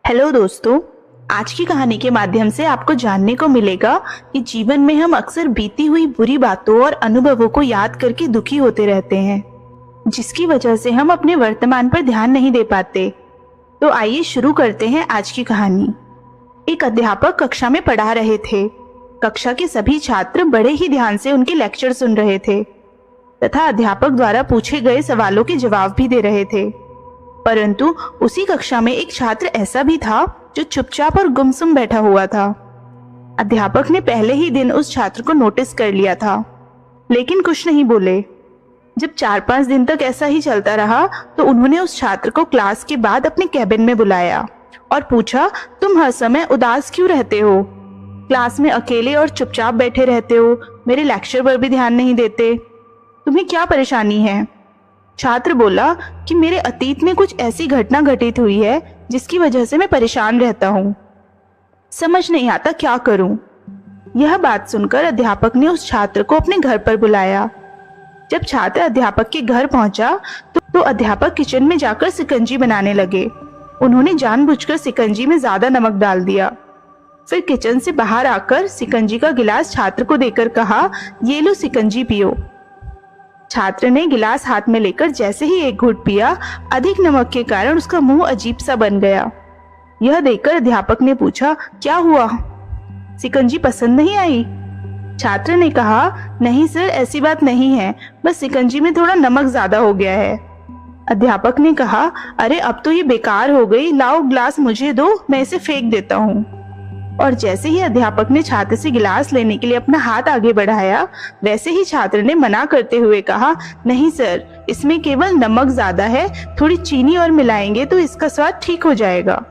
Hello दोस्तों। आज की कहानी के माध्यम से आपको जानने को मिलेगा कि जीवन में हम अक्सर बीती हुई बुरी बातों और अनुभवों को याद करके दुखी होते रहते हैं, जिसकी वजह से हम अपने वर्तमान पर ध्यान नहीं दे पाते। तो आइए शुरू करते हैं आज की कहानी। एक अध्यापक कक्षा में पढ़ा रहे थे। कक्षा के सभी छात्र बड़े ही ध्यान से उनके लेक्चर सुन रहे थे तथा अध्यापक द्वारा पूछे गए सवालों के जवाब भी दे रहे थे। परंतु उसी कक्षा में एक छात्र ऐसा भी था जो चुपचाप और गुमसुम बैठा हुआ था। अध्यापक ने पहले ही दिन उस छात्र को नोटिस कर लिया था, लेकिन कुछ नहीं बोले। जब 4-5 दिन तक ऐसा ही चलता रहा तो उन्होंने उस छात्र को क्लास के बाद अपने कैबिन में बुलाया और पूछा, तुम हर समय उदास क्यों रहते हो? क्लास में अकेले और चुपचाप बैठे रहते हो, मेरे लेक्चर पर भी ध्यान नहीं देते। तुम्हें क्या परेशानी है? छात्र बोला कि मेरे अतीत में कुछ ऐसी घटना घटित हुई है जिसकी वजह से मैं परेशान रहता हूँ। समझ नहीं आता क्या करूं। यह बात सुनकर अध्यापक ने उस छात्र को अपने घर पर बुलाया। जब छात्र अध्यापक के घर पहुंचा तो अध्यापक किचन में जाकर शिकंजी बनाने लगे। उन्होंने जानबूझकर शिकंजी में ज्यादा नमक डाल दिया। फिर किचन से बाहर आकर शिकंजी का गिलास छात्र को देकर कहा, ये लो शिकंजी पियो। छात्र ने गिलास हाथ में लेकर जैसे ही एक घूंट पिया, अधिक नमक के कारण उसका मुंह अजीब सा बन गया। यह देखकर अध्यापक ने पूछा, क्या हुआ? शिकंजी पसंद नहीं आई? छात्र ने कहा, नहीं सर, ऐसी बात नहीं है, बस शिकंजी में थोड़ा नमक ज्यादा हो गया है। अध्यापक ने कहा, अरे अब तो ये बेकार हो गई, लाओ गिलास मुझे दो, मैं इसे फेंक देता हूँ। और जैसे ही अध्यापक ने छात्र से गिलास लेने के लिए अपना हाथ आगे बढ़ाया, वैसे ही छात्र ने मना करते हुए कहा, नहीं सर, इसमें केवल नमक ज्यादा है, थोड़ी चीनी और मिलाएंगे तो इसका स्वाद ठीक हो जाएगा।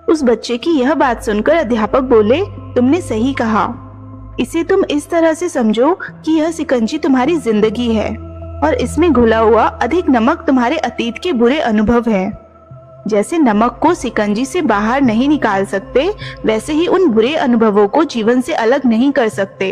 उस बच्चे की यह बात सुनकर अध्यापक बोले, तुमने सही कहा। इसे तुम इस तरह से समझो कि यह शिकंजी तुम्हारी जिंदगी है और इसमें घुला हुआ अधिक नमक तुम्हारे अतीत के बुरे अनुभव है। जैसे नमक को शिकंजी से बाहर नहीं निकाल सकते, वैसे ही उन बुरे अनुभवों को जीवन से अलग नहीं कर सकते।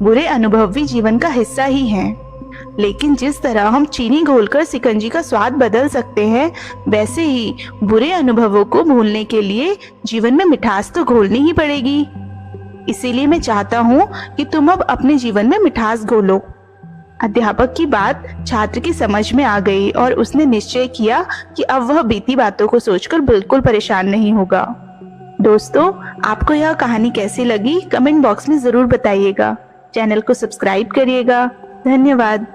बुरे अनुभव भी जीवन का हिस्सा ही हैं। लेकिन जिस तरह हम चीनी घोलकर शिकंजी का स्वाद बदल सकते हैं, वैसे ही बुरे अनुभवों को भूलने के लिए जीवन में मिठास तो घोलनी ही पड़ेगी। इसीलिए मैं चाहता हूँ कि तुम अब अपने जीवन में मिठास घोलो। अध्यापक की बात छात्र की समझ में आ गई और उसने निश्चय किया कि अब वह बीती बातों को सोचकर बिल्कुल परेशान नहीं होगा। दोस्तों, आपको यह कहानी कैसी लगी कमेंट बॉक्स में जरूर बताइएगा। चैनल को सब्सक्राइब करिएगा। धन्यवाद।